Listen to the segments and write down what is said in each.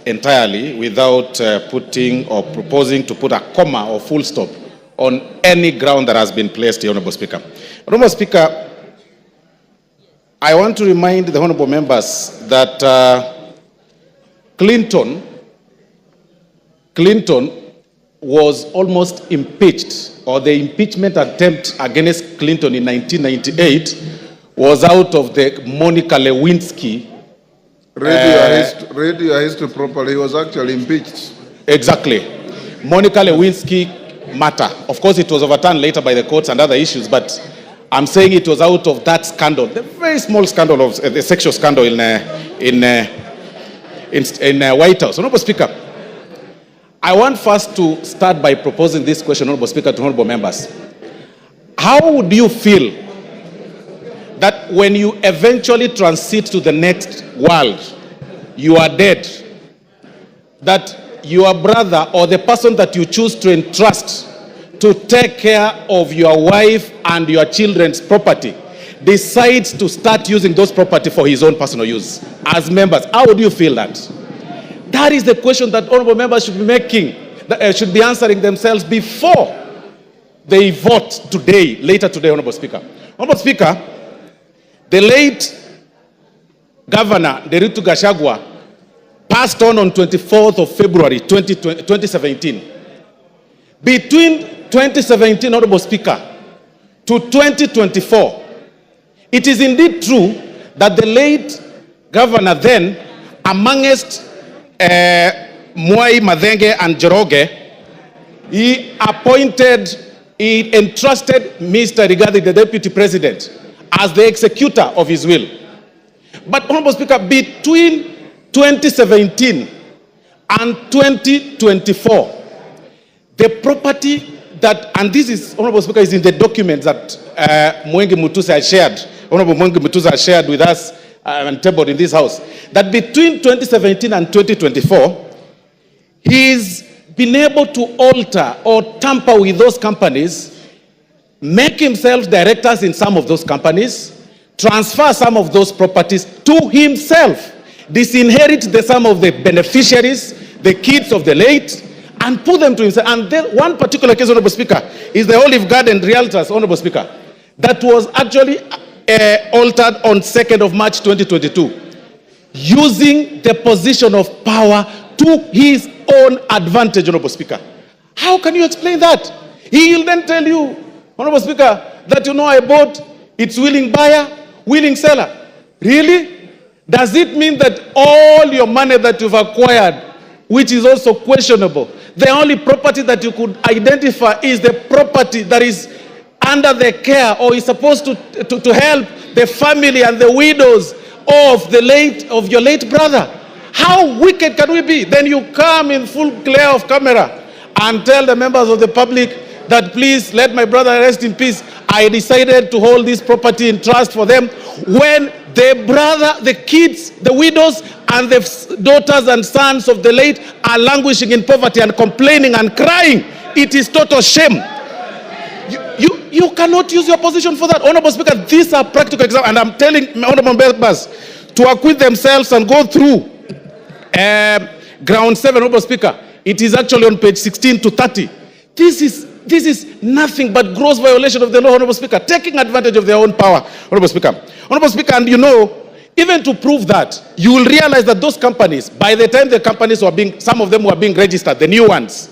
entirely without putting or proposing to put a comma or full stop on any ground that has been placed here, Honorable Speaker. Honorable Speaker, I want to remind the honorable members that Clinton was almost impeached, or the impeachment attempt against Clinton in 1998 was out of the Monica Lewinsky. Read your history properly. He was actually impeached. Exactly. Monica Lewinsky matter. Of course, it was overturned later by the courts and other issues, but I'm saying it was out of that scandal, the very small scandal of the sexual scandal in White House. Honorable Speaker, I want first to start by proposing this question, Honorable Speaker, to honorable members. How would you feel that when you eventually transit to the next world, you are dead, that your brother or the person that you choose to entrust to take care of your wife and your children's property decides to start using those property for his own personal use as members? How would you feel that? That is the question that honorable members should be making, should be answering themselves before they vote today, later today, Honorable Speaker. Honorable Speaker, the late Governor Deritu Gachagua passed on 24th of February 2017. Between 2017, Honorable Speaker, to 2024, it is indeed true that the late governor then, amongst Mwai, Madenge and Joroge, he entrusted Mr. Rigathi, the deputy president, as the executor of his will. But, Honorable Speaker, between 2017 and 2024, the property that, and this is, Honorable Speaker, is in the documents that Mwengi Mutusa has shared, Honorable Mwengi Mutusa has shared with us and tabled in this house, that between 2017 and 2024, he's been able to alter or tamper with those companies, make himself directors in some of those companies, transfer some of those properties to himself, disinherit some of the beneficiaries, the kids of the late, and put them to himself. And then one particular case, Honorable Speaker, is the Olive Garden Realtors, Honorable Speaker, that was actually altered on 2nd of March 2022, using the position of power to his own advantage, Honorable Speaker. How can you explain that? He will then tell you, Honorable Speaker, that I bought, it's willing buyer, willing seller. Really? Does it mean that all your money that you've acquired, which is also questionable, the only property that you could identify is the property that is under the care or is supposed to help the family and the widows of your late brother? How wicked can we be? Then you come in full glare of camera and tell the members of the public that please let my brother rest in peace. I decided to hold this property in trust for them, when the brother, the kids, the widows, and the daughters and sons of the late are languishing in poverty and complaining and crying. It is total shame. You cannot use your position for that. Honorable Speaker, these are practical examples, and I'm telling honorable members to acquit themselves and go through ground 7, Honorable Speaker. It is actually on page 16 to 30. This is nothing but gross violation of the law, Honorable Speaker, taking advantage of their own power, Honorable Speaker. Honorable Speaker, and even to prove that, you will realize that those companies, by the time the companies some of them were being registered, the new ones,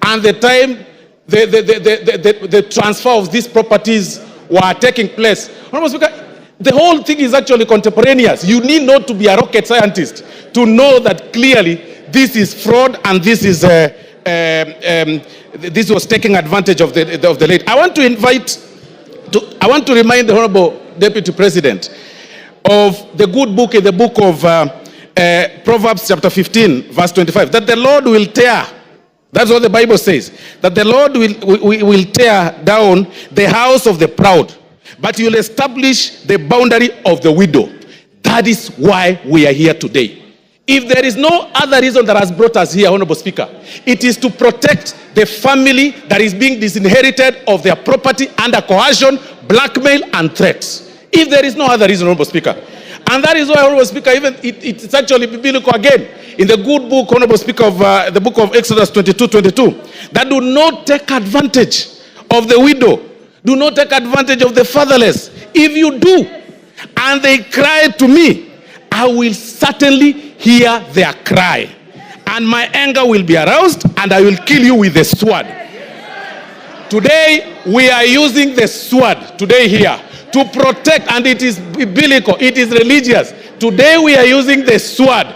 and the time the transfer of these properties were taking place, Honorable Speaker, the whole thing is actually contemporaneous. You need not to be a rocket scientist to know that clearly this is fraud and this is this was taking advantage of the late. I want to remind the Honorable Deputy President of the good book in the book of Proverbs chapter 15, verse 25, that the Lord will tear, that's what the Bible says, that the Lord will tear down the house of the proud, but he will establish the boundary of the widow. That is why we are here today. If there is no other reason that has brought us here, Honorable Speaker, it is to protect the family that is being disinherited of their property under coercion, blackmail, and threats. If there is no other reason, Honorable Speaker. And that is why, Honorable Speaker, even it's actually biblical again. In the good book, Honorable Speaker, of the book of Exodus 22:22, that do not take advantage of the widow. Do not take advantage of the fatherless. If you do, and they cry to me, I will certainly hear their cry. And my anger will be aroused, and I will kill you with the sword. Today, we are using the sword today here to protect, and it is biblical, it is religious. Today, we are using the sword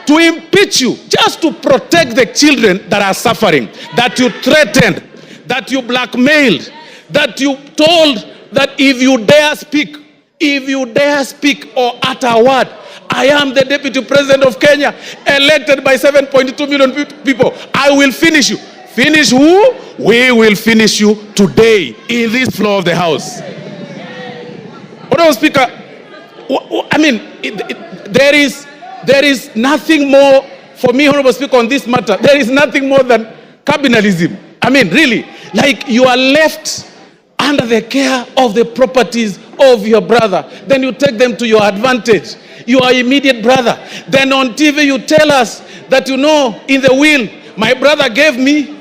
to impeach you, just to protect the children that are suffering, that you threatened, that you blackmailed, that you told that if you dare speak or utter a word, I am the Deputy President of Kenya, elected by 7.2 million people. I will finish you. Finish who? We will finish you today in this floor of the House. Honorable Speaker, I mean, there is nothing more for me, Honorable Speaker, on this matter. There is nothing more than cabinalism. I mean, really, like you are left under the care of the properties of your brother. Then you take them to your advantage. Your immediate brother. Then on TV you tell us that, you know, in the will, my brother gave me,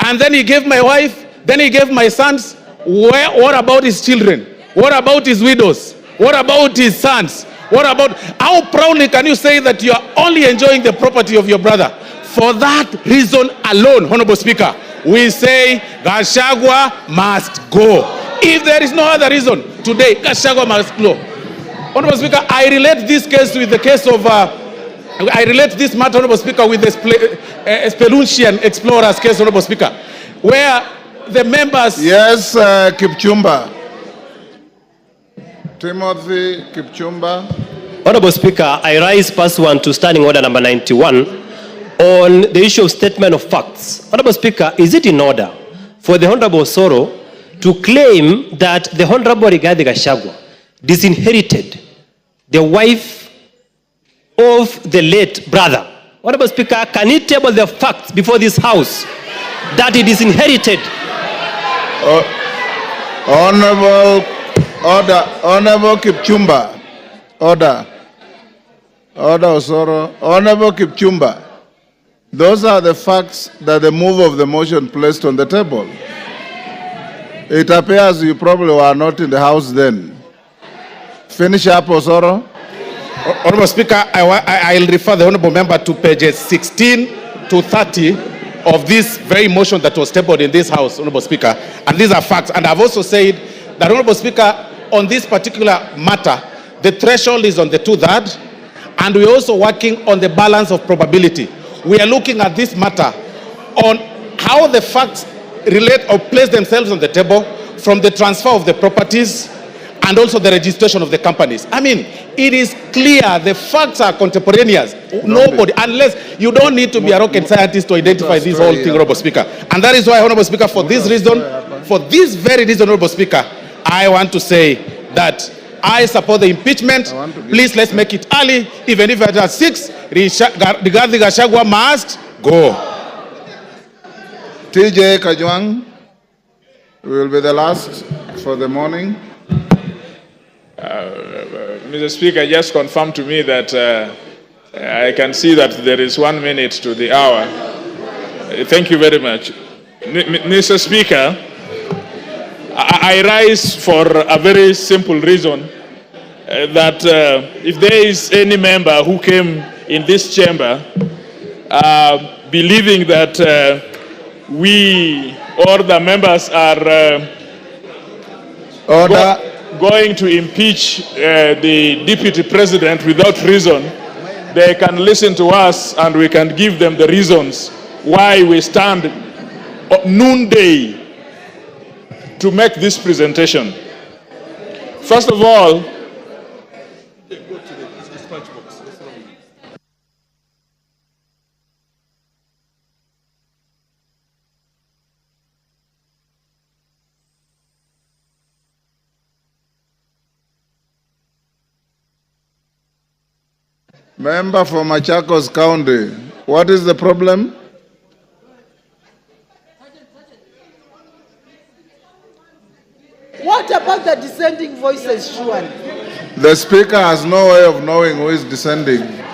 and then he gave my wife, then he gave my sons. What about his children? What about his widows? What about his sons? What about, how proudly can you say that you are only enjoying the property of your brother? For that reason alone, Honorable Speaker, we say Gachagua must go. If there is no other reason, today Gachagua must go. Honorable Speaker, I relate this case with the case of, I relate this matter, Honorable Speaker, with the Spelunchian explorers case, Honorable Speaker, where the members... Yes, Kipchumba. Timothy Kipchumba. Honorable Speaker, I rise pursuant to Standing Order number 91 on the issue of statement of facts. Honorable Speaker, is it in order for the Honorable Osoro to claim that the Honorable Rigathi Gachagua disinherited the wife of the late brother? Honorable Speaker, can he table the facts before this House that he disinherited? Honorable Kipchumba. Order Osoro. Honorable Kipchumba. Those are the facts that the move of the motion placed on the table. It appears you probably were not in the House then. Finish up, Osoro. Honorable Speaker, I'll refer the Honorable Member to pages 16 to 30 of this very motion that was tabled in this House, Honorable Speaker. And these are facts. And I've also said that, Honorable Speaker, on this particular matter, the threshold is on the 2/3, and we're also working on the balance of probability. We are looking at this matter on how the facts relate or place themselves on the table from the transfer of the properties and also the registration of the companies. I mean, it is clear, the facts are contemporaneous. Nobody, unless you don't need to be a rocket scientist to identify this whole thing, Honorable Speaker. And that is why, Honorable Speaker, for this reason, for this very reason, Honorable Speaker, I want to say that I support the impeachment. Please, let's make it early. Even if it is 6, Rigathi Gachagua must go. TJ Kajwang will be the last for the morning. Mr. Speaker, just confirm to me that I can see that there is 1 minute to the hour. Thank you very much. Mr. Speaker, I rise for a very simple reason, that if there is any member who came in this chamber believing that we or the members are going to impeach the Deputy President without reason, they can listen to us and we can give them the reasons why we stand noonday to make this presentation. First of all, Member for Machakos County, what is the problem? What about the dissenting voices, surely? The Speaker has no way of knowing who is descending.